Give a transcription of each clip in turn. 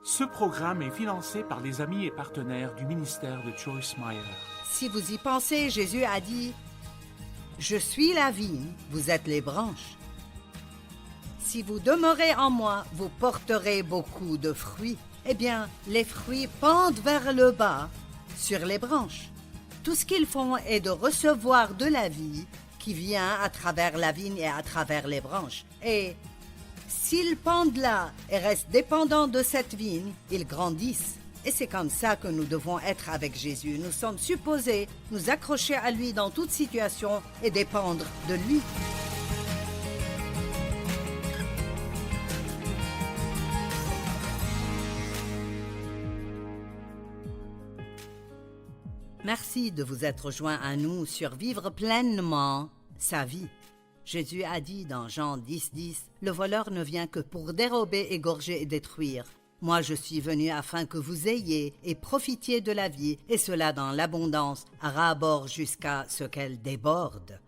Ce programme est financé par les amis et partenaires du ministère de Joyce Meyer. Si vous y pensez, Jésus a dit « Je suis la vigne, vous êtes les branches. Si vous demeurez en moi, vous porterez beaucoup de fruits. » Eh bien, les fruits pendent vers le bas, sur les branches. Tout ce qu'ils font est de recevoir de la vie qui vient à travers la vigne et à travers les branches. Et s'ils pendent là et restent dépendants de cette vigne, ils grandissent. Et c'est comme ça que nous devons être avec Jésus. Nous sommes supposés nous accrocher à lui dans toute situation et dépendre de lui. Merci de vous être joints à nous sur Vivre pleinement sa vie. Jésus a dit dans Jean 10:10, « Le voleur ne vient que pour dérober, égorger et détruire. Moi je suis venu afin que vous ayez et profitiez de la vie, et cela dans l'abondance, à ras-bord jusqu'à ce qu'elle déborde. »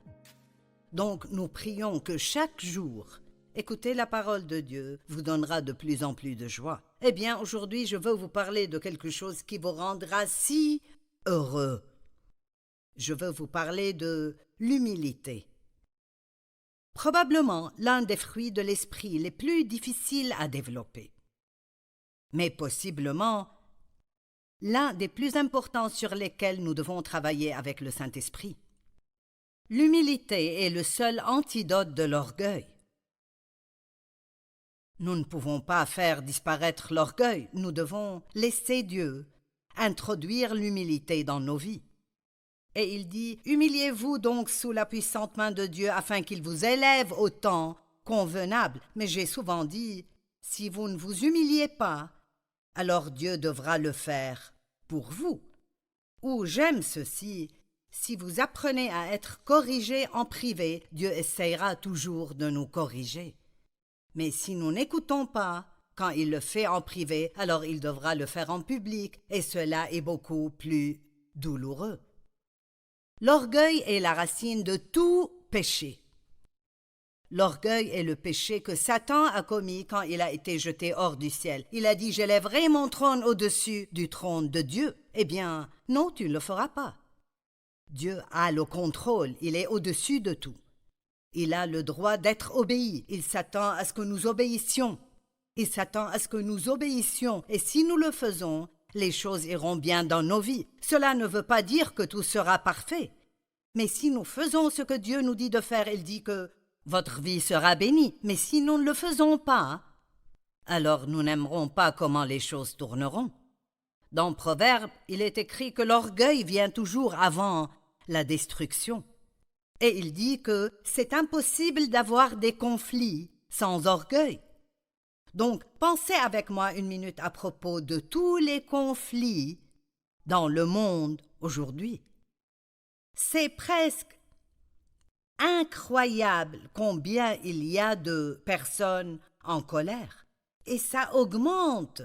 Donc nous prions que chaque jour, écouter la parole de Dieu vous donnera de plus en plus de joie. Eh bien, aujourd'hui, je veux vous parler de quelque chose qui vous rendra si heureux. Je veux vous parler de l'humilité. Probablement l'un des fruits de l'esprit les plus difficiles à développer, mais possiblement l'un des plus importants sur lesquels nous devons travailler avec le Saint-Esprit. L'humilité est le seul antidote de l'orgueil. Nous ne pouvons pas faire disparaître l'orgueil, nous devons laisser Dieu introduire l'humilité dans nos vies. Et il dit « Humiliez-vous donc sous la puissante main de Dieu afin qu'il vous élève au temps convenable. » Mais j'ai souvent dit « Si vous ne vous humiliez pas, alors Dieu devra le faire pour vous. » Ou j'aime ceci, « Si vous apprenez à être corrigé en privé, Dieu essayera toujours de nous corriger. Mais si nous n'écoutons pas, quand il le fait en privé, alors il devra le faire en public, et cela est beaucoup plus douloureux. » L'orgueil est la racine de tout péché. L'orgueil est le péché que Satan a commis quand il a été jeté hors du ciel. Il a dit « J'élèverai mon trône au-dessus du trône de Dieu. » Eh bien, non, tu ne le feras pas. Dieu a le contrôle, il est au-dessus de tout. Il a le droit d'être obéi, il s'attend à ce que nous obéissions. Il s'attend à ce que nous obéissions, et si nous le faisons, les choses iront bien dans nos vies. Cela ne veut pas dire que tout sera parfait. Mais si nous faisons ce que Dieu nous dit de faire, il dit que votre vie sera bénie. Mais si nous ne le faisons pas, alors nous n'aimerons pas comment les choses tourneront. Dans Proverbe, il est écrit que l'orgueil vient toujours avant la destruction. Et il dit que c'est impossible d'avoir des conflits sans orgueil. Donc, pensez avec moi une minute à propos de tous les conflits dans le monde aujourd'hui. C'est presque incroyable combien il y a de personnes en colère. Et ça augmente.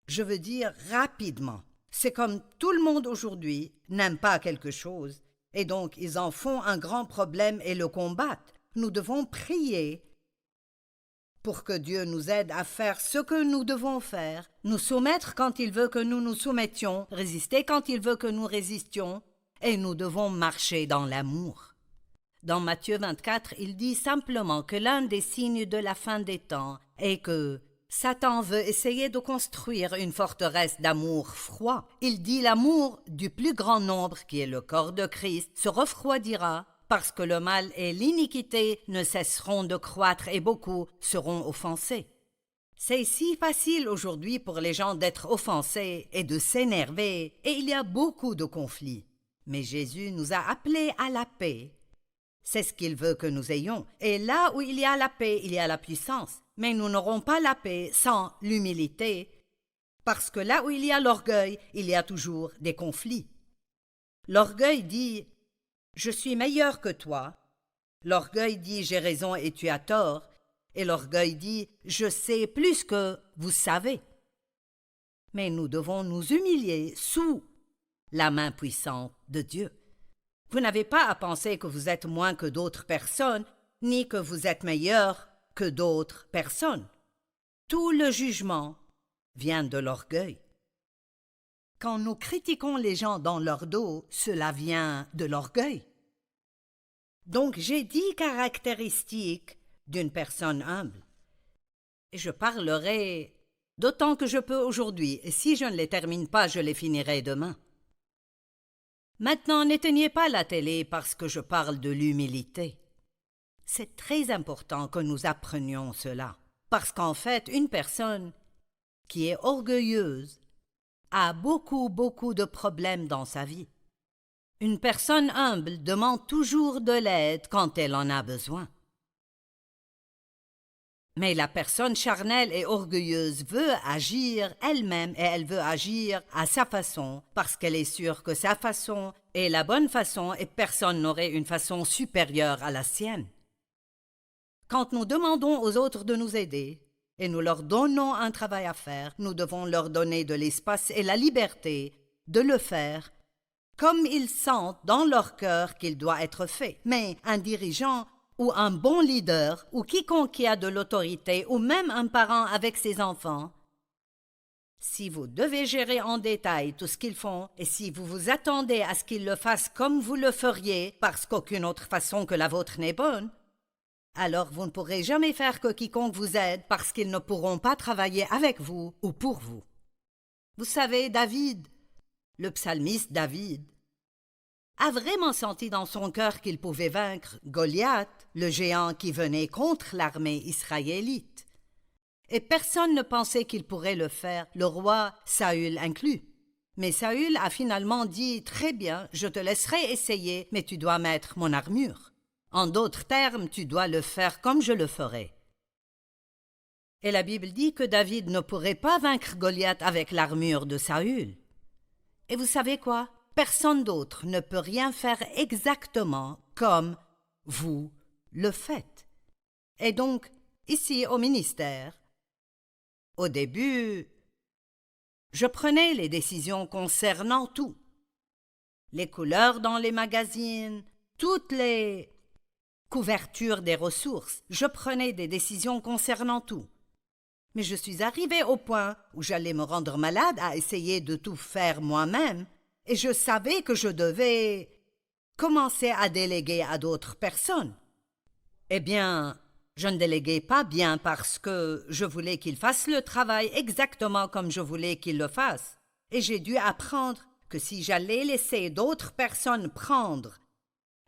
Je veux dire rapidement. C'est comme tout le monde aujourd'hui n'aime pas quelque chose, et donc ils en font un grand problème et le combattent. Nous devons prier pour que Dieu nous aide à faire ce que nous devons faire, nous soumettre quand il veut que nous nous soumettions, résister quand il veut que nous résistions, et nous devons marcher dans l'amour. Dans Matthieu 24, il dit simplement que l'un des signes de la fin des temps est que Satan veut essayer de construire une forteresse d'amour froid. Il dit l'amour du plus grand nombre, qui est le corps de Christ, se refroidira parce que le mal et l'iniquité ne cesseront de croître et beaucoup seront offensés. C'est si facile aujourd'hui pour les gens d'être offensés et de s'énerver, et il y a beaucoup de conflits. Mais Jésus nous a appelés à la paix. C'est ce qu'il veut que nous ayons. Et là où il y a la paix, il y a la puissance. Mais nous n'aurons pas la paix sans l'humilité, parce que là où il y a l'orgueil, il y a toujours des conflits. L'orgueil dit « Je suis meilleur que toi ». L'orgueil dit « J'ai raison et tu as tort ». Et l'orgueil dit « Je sais plus que vous savez ». Mais nous devons nous humilier sous la main puissante de Dieu. Vous n'avez pas à penser que vous êtes moins que d'autres personnes, ni que vous êtes meilleur que d'autres personnes. Tout le jugement vient de l'orgueil. Quand nous critiquons les gens dans leur dos, cela vient de l'orgueil. Donc j'ai 10 caractéristiques d'une personne humble. Et je parlerai d'autant que je peux aujourd'hui, et si je ne les termine pas, je les finirai demain. Maintenant, n'éteignez pas la télé parce que je parle de l'humilité. C'est très important que nous apprenions cela, parce qu'en fait, une personne qui est orgueilleuse a beaucoup de problèmes dans sa vie. Une personne humble demande toujours de l'aide quand elle en a besoin. Mais la personne charnelle et orgueilleuse veut agir elle-même et elle veut agir à sa façon parce qu'elle est sûre que sa façon est la bonne façon et personne n'aurait une façon supérieure à la sienne. Quand nous demandons aux autres de nous aider et nous leur donnons un travail à faire, nous devons leur donner de l'espace et la liberté de le faire comme ils sentent dans leur cœur qu'il doit être fait. Mais un dirigeant ou un bon leader, ou quiconque qui a de l'autorité, ou même un parent avec ses enfants, si vous devez gérer en détail tout ce qu'ils font, et si vous vous attendez à ce qu'ils le fassent comme vous le feriez, parce qu'aucune autre façon que la vôtre n'est bonne, alors vous ne pourrez jamais faire que quiconque vous aide, parce qu'ils ne pourront pas travailler avec vous ou pour vous. Vous savez, David, le psalmiste David, a vraiment senti dans son cœur qu'il pouvait vaincre Goliath, le géant qui venait contre l'armée israélite. Et personne ne pensait qu'il pourrait le faire, le roi Saül inclus. Mais Saül a finalement dit « Très bien, je te laisserai essayer, mais tu dois mettre mon armure. En d'autres termes, tu dois le faire comme je le ferai. » Et la Bible dit que David ne pourrait pas vaincre Goliath avec l'armure de Saül. Et vous savez quoi? Personne d'autre ne peut rien faire exactement comme vous le faites. Et donc, ici au ministère, au début, je prenais les décisions concernant tout. Les couleurs dans les magazines, toutes les couvertures des ressources, je prenais des décisions concernant tout. Mais je suis arrivée au point où j'allais me rendre malade à essayer de tout faire moi-même. Et je savais que je devais commencer à déléguer à d'autres personnes. Eh bien, je ne déléguais pas bien parce que je voulais qu'ils fassent le travail exactement comme je voulais qu'ils le fassent. Et j'ai dû apprendre que si j'allais laisser d'autres personnes prendre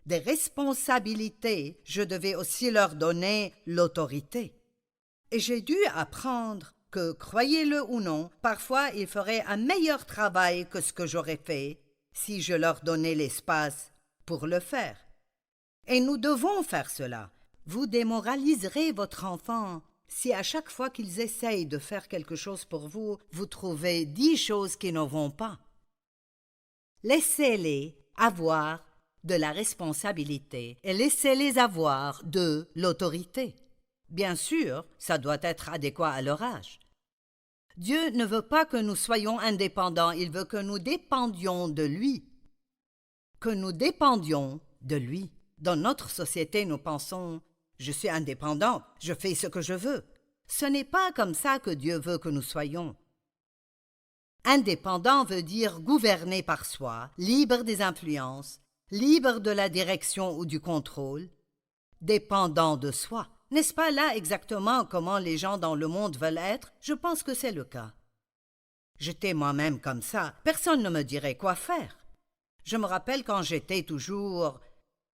des responsabilités, je devais aussi leur donner l'autorité. Et j'ai dû apprendre que, croyez-le ou non, parfois ils feraient un meilleur travail que ce que j'aurais fait si je leur donnais l'espace pour le faire. Et nous devons faire cela. Vous démoraliserez votre enfant si à chaque fois qu'ils essayent de faire quelque chose pour vous, vous trouvez 10 choses qui ne vont pas. Laissez-les avoir de la responsabilité et laissez-les avoir de l'autorité. Bien sûr, ça doit être adéquat à leur âge. Dieu ne veut pas que nous soyons indépendants, il veut que nous dépendions de lui. Que nous dépendions de lui. Dans notre société, nous pensons « je suis indépendant, je fais ce que je veux ». Ce n'est pas comme ça que Dieu veut que nous soyons. Indépendant veut dire gouverné par soi, libre des influences, libre de la direction ou du contrôle, dépendant de soi. N'est-ce pas là exactement comment les gens dans le monde veulent être? Je pense que c'est le cas. J'étais moi-même comme ça. Personne ne me dirait quoi faire. Je me rappelle quand j'étais toujours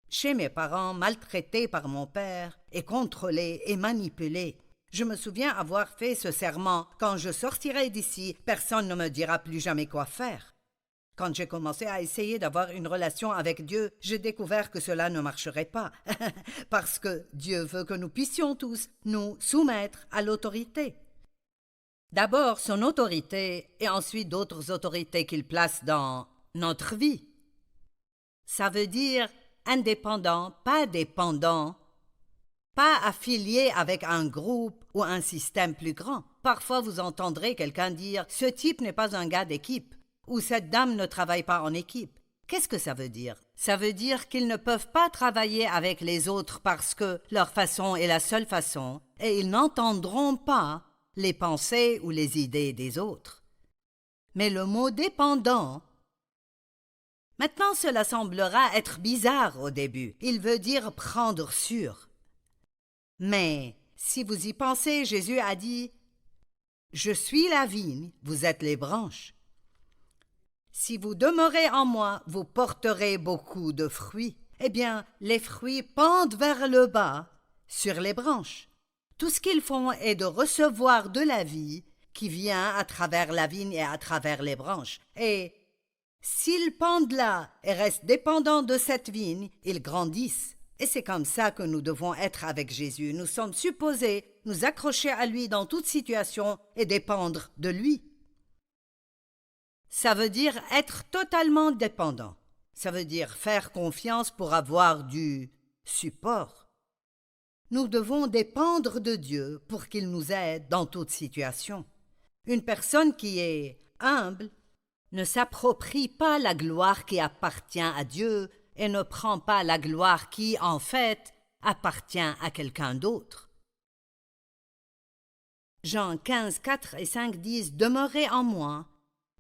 chez mes parents, maltraitée par mon père, et contrôlée et manipulée. Je me souviens avoir fait ce serment. Quand je sortirai d'ici, personne ne me dira plus jamais quoi faire. Quand j'ai commencé à essayer d'avoir une relation avec Dieu, j'ai découvert que cela ne marcherait pas, parce que Dieu veut que nous puissions tous nous soumettre à l'autorité. D'abord son autorité et ensuite d'autres autorités qu'il place dans notre vie. Ça veut dire indépendant, pas dépendant, pas affilié avec un groupe ou un système plus grand. Parfois vous entendrez quelqu'un dire « ce type n'est pas un gars d'équipe ». Ou cette dame ne travaille pas en équipe. Qu'est-ce que ça veut dire? Ça veut dire qu'ils ne peuvent pas travailler avec les autres parce que leur façon est la seule façon et ils n'entendront pas les pensées ou les idées des autres. Mais le mot dépendant, maintenant cela semblera être bizarre au début. Il veut dire prendre sur. Mais si vous y pensez, Jésus a dit « Je suis la vigne, vous êtes les branches. Si vous demeurez en moi, vous porterez beaucoup de fruits. » Eh bien, les fruits pendent vers le bas, sur les branches. Tout ce qu'ils font est de recevoir de la vie qui vient à travers la vigne et à travers les branches. Et s'ils pendent là et restent dépendants de cette vigne, ils grandissent. Et c'est comme ça que nous devons être avec Jésus. Nous sommes supposés nous accrocher à lui dans toute situation et dépendre de lui. Ça veut dire être totalement dépendant. Ça veut dire faire confiance pour avoir du support. Nous devons dépendre de Dieu pour qu'il nous aide dans toute situation. Une personne qui est humble ne s'approprie pas la gloire qui appartient à Dieu et ne prend pas la gloire qui, en fait, appartient à quelqu'un d'autre. Jean 15, 4 et 5 disent « Demeurez en moi,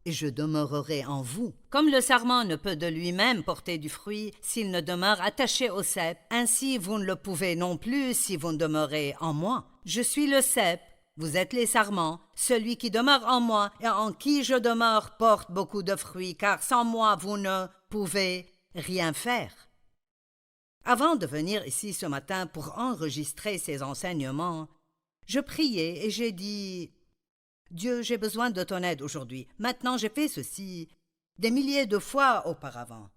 et je demeurerai en vous. » Comme le sarment ne peut de lui-même porter du fruit s'il ne demeure attaché au cep, ainsi vous ne le pouvez non plus si vous ne demeurez en moi. Je suis le cep, vous êtes les sarments. Celui qui demeure en moi et en qui je demeure porte beaucoup de fruits, car sans moi vous ne pouvez rien faire. Avant de venir ici ce matin pour enregistrer ces enseignements, je priais et j'ai dit « Dieu, j'ai besoin de ton aide aujourd'hui. Maintenant, j'ai fait ceci des milliers de fois auparavant.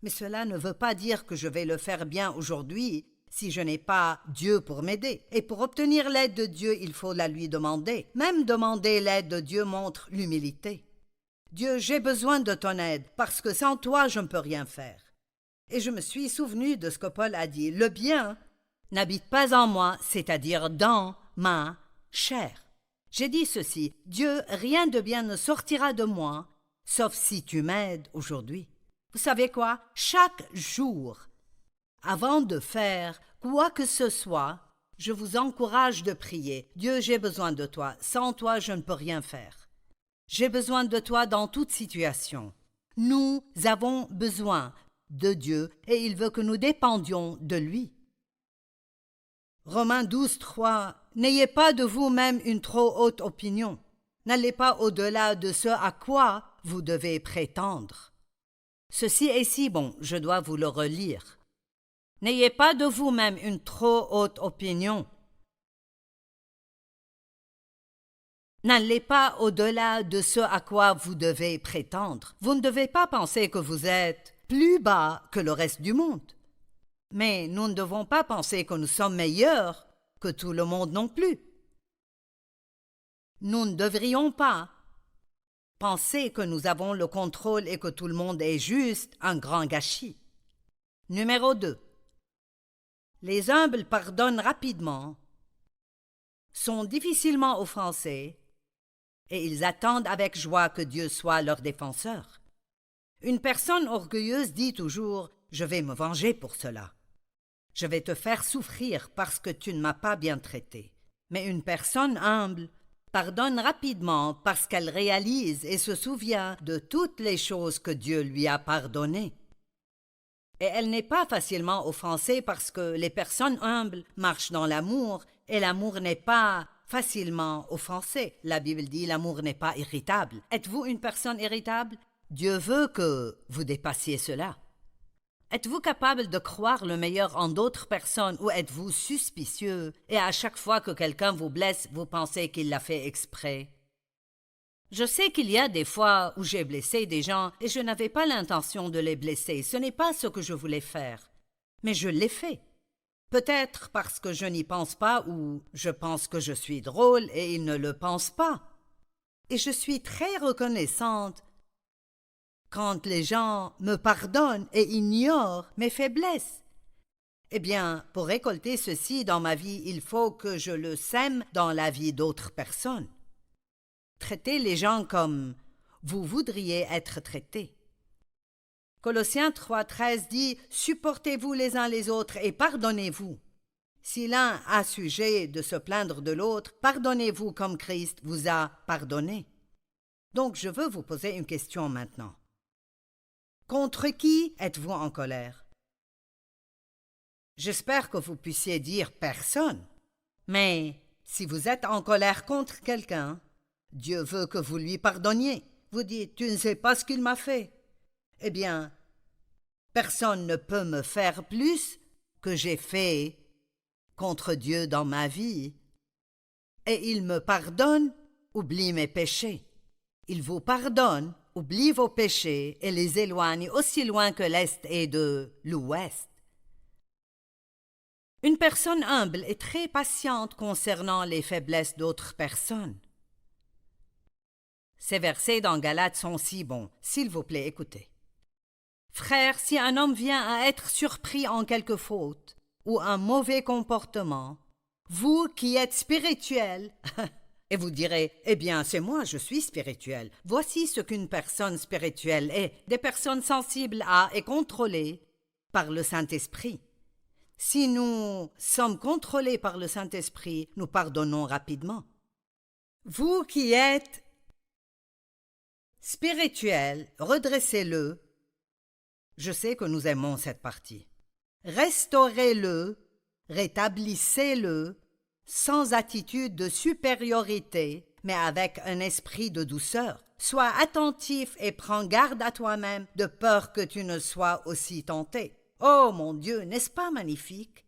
Mais cela ne veut pas dire que je vais le faire bien aujourd'hui si je n'ai pas Dieu pour m'aider. Et pour obtenir l'aide de Dieu, il faut la lui demander. Même demander l'aide de Dieu montre l'humilité. Dieu, j'ai besoin de ton aide parce que sans toi, je ne peux rien faire. » Et je me suis souvenu de ce que Paul a dit. Le bien n'habite pas en moi, c'est-à-dire dans ma chair. J'ai dit ceci, Dieu, rien de bien ne sortira de moi, sauf si tu m'aides aujourd'hui. Vous savez quoi? Chaque jour, avant de faire quoi que ce soit, je vous encourage de prier. Dieu, j'ai besoin de toi. Sans toi, je ne peux rien faire. J'ai besoin de toi dans toute situation. Nous avons besoin de Dieu et il veut que nous dépendions de lui. Romains 12, 3. N'ayez pas de vous-même une trop haute opinion. N'allez pas au-delà de ce à quoi vous devez prétendre. Ceci est si bon, je dois vous le relire. N'ayez pas de vous-même une trop haute opinion. N'allez pas au-delà de ce à quoi vous devez prétendre. Vous ne devez pas penser que vous êtes plus bas que le reste du monde. Mais nous ne devons pas penser que nous sommes meilleurs que tout le monde non plus. Nous ne devrions pas penser que nous avons le contrôle et que tout le monde est juste, un grand gâchis. Numéro 2. Les humbles pardonnent rapidement, sont difficilement offensés et ils attendent avec joie que Dieu soit leur défenseur. Une personne orgueilleuse dit toujours « Je vais me venger pour cela. Je vais te faire souffrir parce que tu ne m'as pas bien traité. » Mais une personne humble pardonne rapidement parce qu'elle réalise et se souvient de toutes les choses que Dieu lui a pardonnées. Et elle n'est pas facilement offensée parce que les personnes humbles marchent dans l'amour et l'amour n'est pas facilement offensé. La Bible dit l'amour n'est pas irritable. Êtes-vous une personne irritable? Dieu veut que vous dépassiez cela. Êtes-vous capable de croire le meilleur en d'autres personnes ou êtes-vous suspicieux et à chaque fois que quelqu'un vous blesse, vous pensez qu'il l'a fait exprès? Je sais qu'il y a des fois où j'ai blessé des gens et je n'avais pas l'intention de les blesser. Ce n'est pas ce que je voulais faire. Mais je l'ai fait. Peut-être parce que je n'y pense pas ou je pense que je suis drôle et ils ne le pensent pas. Et je suis très reconnaissante quand les gens me pardonnent et ignorent mes faiblesses. Eh bien, pour récolter ceci dans ma vie, il faut que je le sème dans la vie d'autres personnes. Traitez les gens comme vous voudriez être traités. Colossiens 3, 13 dit « Supportez-vous les uns les autres et pardonnez-vous. Si l'un a sujet de se plaindre de l'autre, pardonnez-vous comme Christ vous a pardonné. Donc je veux vous poser une question maintenant. Contre qui êtes-vous en colère? J'espère que vous puissiez dire personne. Mais si vous êtes en colère contre quelqu'un, Dieu veut que vous lui pardonniez. Vous dites, tu ne sais pas ce qu'il m'a fait. Eh bien, personne ne peut me faire plus que j'ai fait contre Dieu dans ma vie. Et il me pardonne, oublie mes péchés. Il vous pardonne, oublie vos péchés et les éloigne aussi loin que l'Est est de l'Ouest. Une personne humble est très patiente concernant les faiblesses d'autres personnes. Ces versets dans Galates sont si bons. S'il vous plaît, écoutez. Frères, si un homme vient à être surpris en quelque faute ou un mauvais comportement, vous qui êtes spirituels, et vous direz, eh bien, c'est moi, je suis spirituel. Voici ce qu'une personne spirituelle est, des personnes sensibles à et contrôlées par le Saint-Esprit. Si nous sommes contrôlés par le Saint-Esprit, nous pardonnons rapidement. Vous qui êtes spirituel, redressez-le. Je sais que nous aimons cette partie. Restaurez-le, rétablissez-le, sans attitude de supériorité, mais avec un esprit de douceur. Sois attentif et prends garde à toi-même, de peur que tu ne sois aussi tenté. Oh mon Dieu, n'est-ce pas magnifique?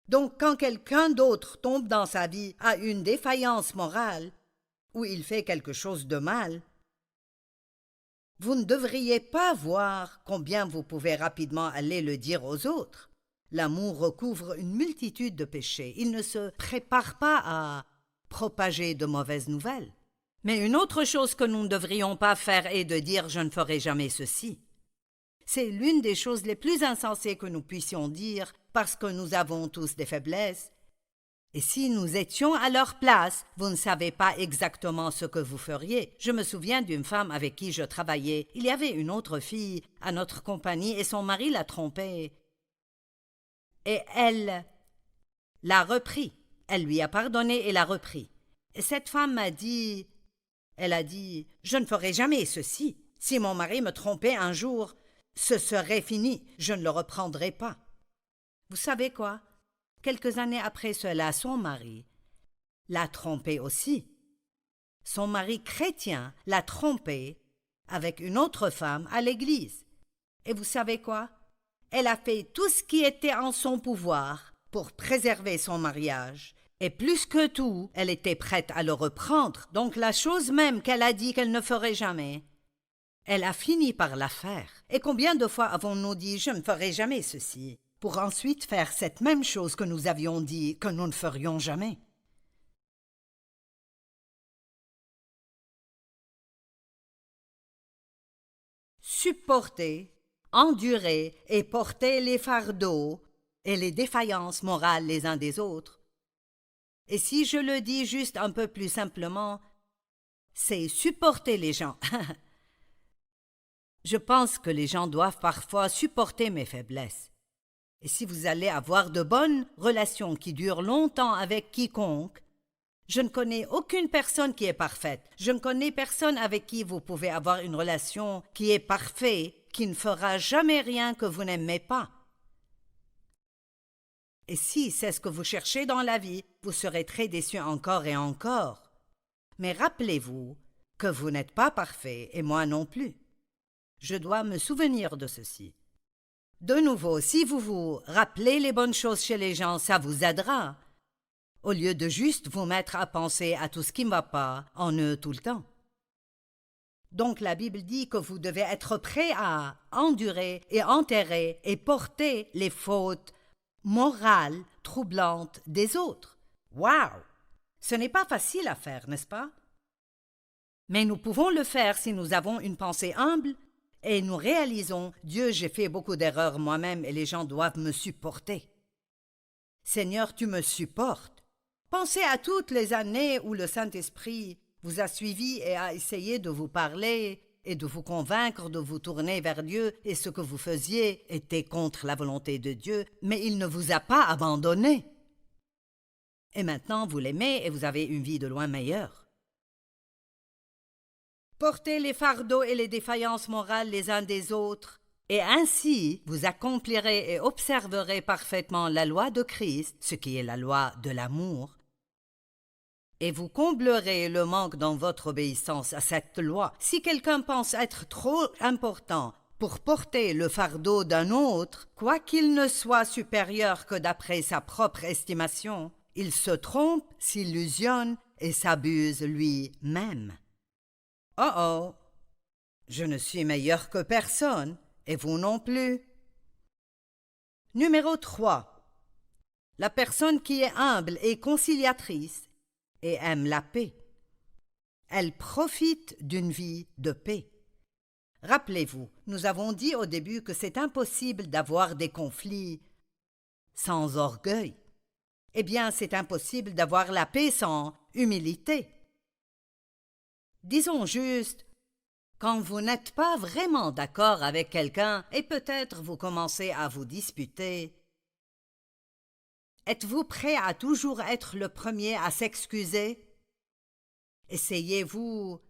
Donc quand quelqu'un d'autre tombe dans sa vie à une défaillance morale, ou il fait quelque chose de mal, vous ne devriez pas voir combien vous pouvez rapidement aller le dire aux autres. L'amour recouvre une multitude de péchés. Il ne se prépare pas à propager de mauvaises nouvelles. Mais une autre chose que nous ne devrions pas faire est de dire « je ne ferai jamais ceci ». C'est l'une des choses les plus insensées que nous puissions dire parce que nous avons tous des faiblesses. Et si nous étions à leur place, vous ne savez pas exactement ce que vous feriez. Je me souviens d'une femme avec qui je travaillais. Il y avait une autre fille à notre compagnie et son mari la trompait. Et elle l'a repris. Elle lui a pardonné et l'a repris. Et cette femme m'a dit, elle a dit, « Je ne ferai jamais ceci. Si mon mari me trompait un jour, ce serait fini. Je ne le reprendrai pas. » Vous savez quoi? Quelques années après cela, son mari l'a trompée aussi. Son mari chrétien l'a trompée avec une autre femme à l'église. Et vous savez quoi? Elle a fait tout ce qui était en son pouvoir pour préserver son mariage. Et plus que tout, elle était prête à le reprendre. Donc la chose même qu'elle a dit qu'elle ne ferait jamais, elle a fini par la faire. Et combien de fois avons-nous dit « je ne ferai jamais ceci » pour ensuite faire cette même chose que nous avions dit que nous ne ferions jamais? Supporter, endurer et porter les fardeaux et les défaillances morales les uns des autres. Et si je le dis juste un peu plus simplement, c'est supporter les gens. Je pense que les gens doivent parfois supporter mes faiblesses. Et si vous allez avoir de bonnes relations qui durent longtemps avec quiconque, je ne connais aucune personne qui est parfaite. Je ne connais personne avec qui vous pouvez avoir une relation qui est parfaite, qui ne fera jamais rien que vous n'aimez pas. Et si c'est ce que vous cherchez dans la vie, vous serez très déçus encore et encore. Mais rappelez-vous que vous n'êtes pas parfait et moi non plus. Je dois me souvenir de ceci. De nouveau, si vous vous rappelez les bonnes choses chez les gens, ça vous aidera, au lieu de juste vous mettre à penser à tout ce qui ne va pas en eux tout le temps. Donc la Bible dit que vous devez être prêt à endurer et enterrer et porter les fautes morales troublantes des autres. Waouh! Ce n'est pas facile à faire, n'est-ce pas? Mais nous pouvons le faire si nous avons une pensée humble et nous réalisons, Dieu, j'ai fait beaucoup d'erreurs moi-même et les gens doivent me supporter. Seigneur, tu me supportes. Pensez à toutes les années où le Saint-Esprit vous a suivi et a essayé de vous parler et de vous convaincre de vous tourner vers Dieu et ce que vous faisiez était contre la volonté de Dieu, mais il ne vous a pas abandonné. Et maintenant, vous l'aimez et vous avez une vie de loin meilleure. Portez les fardeaux et les défaillances morales les uns des autres, et ainsi vous accomplirez et observerez parfaitement la loi de Christ, ce qui est la loi de l'amour, et vous comblerez le manque dans votre obéissance à cette loi. Si quelqu'un pense être trop important pour porter le fardeau d'un autre, quoiqu'il ne soit supérieur que d'après sa propre estimation, il se trompe, s'illusionne et s'abuse lui-même. Oh oh, je ne suis meilleur que personne, et vous non plus. Numéro 3. La personne qui est humble et conciliatrice et aime la paix. Elle profite d'une vie de paix. Rappelez-vous, nous avons dit au début que c'est impossible d'avoir des conflits sans orgueil. Eh bien, c'est impossible d'avoir la paix sans humilité. Disons juste, quand vous n'êtes pas vraiment d'accord avec quelqu'un et peut-être vous commencez à vous disputer, êtes-vous prêt à toujours être le premier à s'excuser? Essayez-vous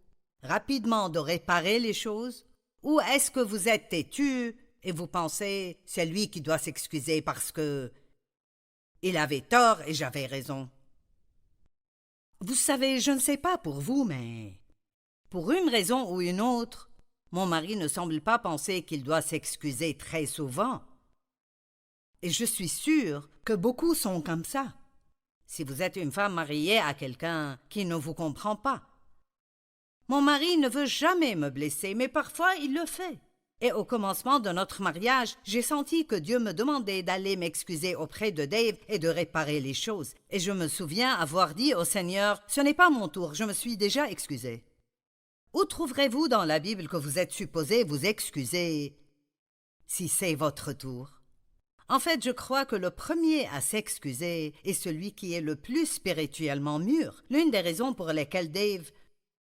rapidement de réparer les choses? Ou est-ce que vous êtes têtu et vous pensez c'est lui qui doit s'excuser parce que il avait tort et j'avais raison? Vous savez, je ne sais pas pour vous, mais pour une raison ou une autre, mon mari ne semble pas penser qu'il doit s'excuser très souvent. Et je suis sûre que beaucoup sont comme ça. Si vous êtes une femme mariée à quelqu'un qui ne vous comprend pas. Mon mari ne veut jamais me blesser, mais parfois il le fait. Et au commencement de notre mariage, j'ai senti que Dieu me demandait d'aller m'excuser auprès de Dave et de réparer les choses. Et je me souviens avoir dit au Seigneur, « Ce n'est pas mon tour, je me suis déjà excusé. » Où trouverez-vous dans la Bible que vous êtes supposé vous excuser si c'est votre tour? En fait, je crois que le premier à s'excuser est celui qui est le plus spirituellement mûr. L'une des raisons pour lesquelles Dave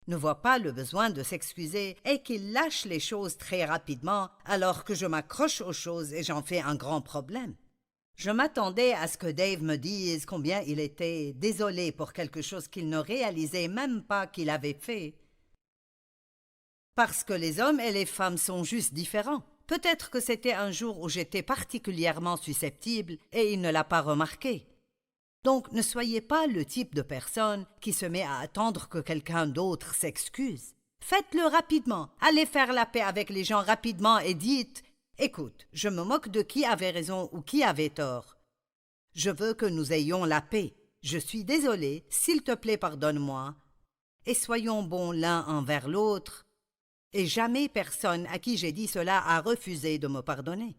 ne voit pas le besoin de s'excuser est qu'il lâche les choses très rapidement alors que je m'accroche aux choses et j'en fais un grand problème. Je m'attendais à ce que Dave me dise combien il était désolé pour quelque chose qu'il ne réalisait même pas qu'il avait fait. Parce que les hommes et les femmes sont juste différents. Peut-être que c'était un jour où j'étais particulièrement susceptible et il ne l'a pas remarqué. Donc ne soyez pas le type de personne qui se met à attendre que quelqu'un d'autre s'excuse. Faites-le rapidement. Allez faire la paix avec les gens rapidement et dites « Écoute, je me moque de qui avait raison ou qui avait tort. Je veux que nous ayons la paix. Je suis désolé, s'il te plaît pardonne-moi. Et soyons bons l'un envers l'autre. » Et jamais personne à qui j'ai dit cela a refusé de me pardonner.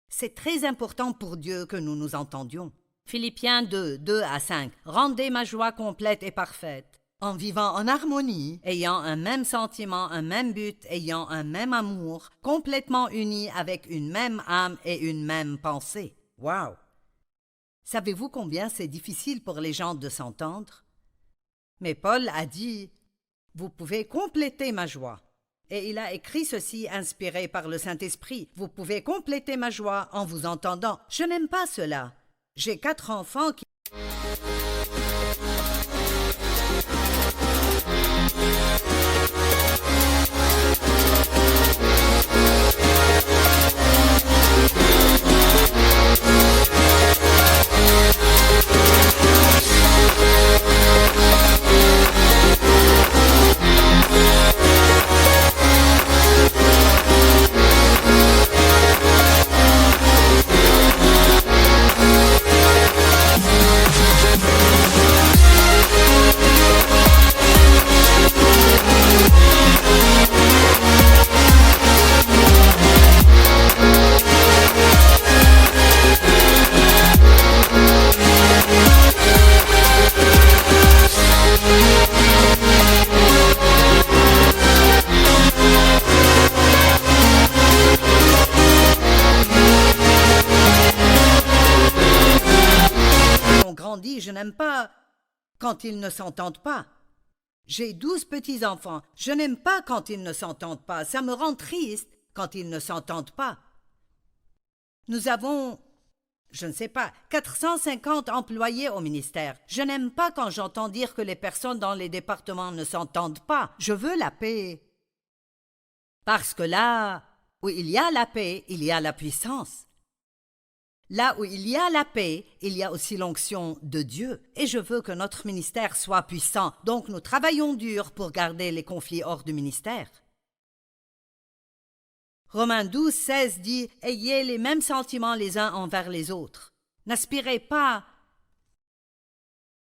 C'est très important pour Dieu que nous nous entendions. Philippiens 2, 2-5. Rendez ma joie complète et parfaite, en vivant en harmonie, ayant un même sentiment, un même but, ayant un même amour, complètement unis avec une même âme et une même pensée. Wow! Savez-vous combien c'est difficile pour les gens de s'entendre? Mais Paul a dit « Vous pouvez compléter ma joie ». Et il a écrit ceci inspiré par le Saint-Esprit. « Vous pouvez compléter ma joie en vous entendant ». Je n'aime pas cela. J'ai 4 enfants qui... Je n'aime pas quand ils ne s'entendent pas. J'ai 12 petits-enfants. Je n'aime pas quand ils ne s'entendent pas. Ça me rend triste quand ils ne s'entendent pas. Nous avons je ne sais pas, 450 employés au ministère. Je n'aime pas quand j'entends dire que les personnes dans les départements ne s'entendent pas. Je veux la paix. Parce que là où il y a la paix, il y a la puissance. Là où il y a la paix, il y a aussi l'onction de Dieu. Et je veux que notre ministère soit puissant. Donc nous travaillons dur pour garder les conflits hors du ministère. Romains 12, 16 dit « Ayez les mêmes sentiments les uns envers les autres. N'aspirez pas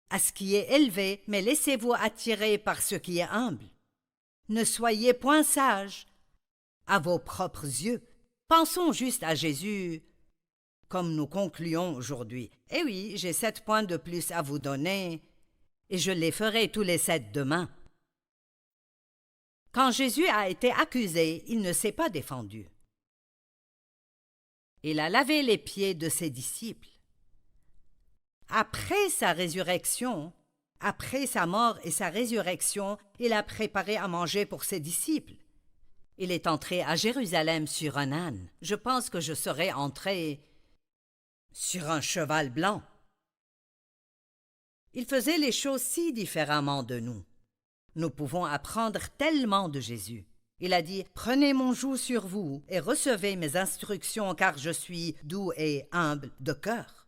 à ce qui est élevé, mais laissez-vous attirer par ce qui est humble. Ne soyez point sages à vos propres yeux. » Pensons juste à Jésus, comme nous concluons aujourd'hui. Eh oui, j'ai 7 points de plus à vous donner, et je les ferai tous les 7 demain. Quand Jésus a été accusé, il ne s'est pas défendu. Il a lavé les pieds de ses disciples. Après sa résurrection, après sa mort et sa résurrection, il a préparé à manger pour ses disciples. Il est entré à Jérusalem sur un âne. Je pense que je serais entré sur un cheval blanc. Il faisait les choses si différemment de nous. Nous pouvons apprendre tellement de Jésus. Il a dit « Prenez mon joug sur vous et recevez mes instructions car je suis doux et humble de cœur. »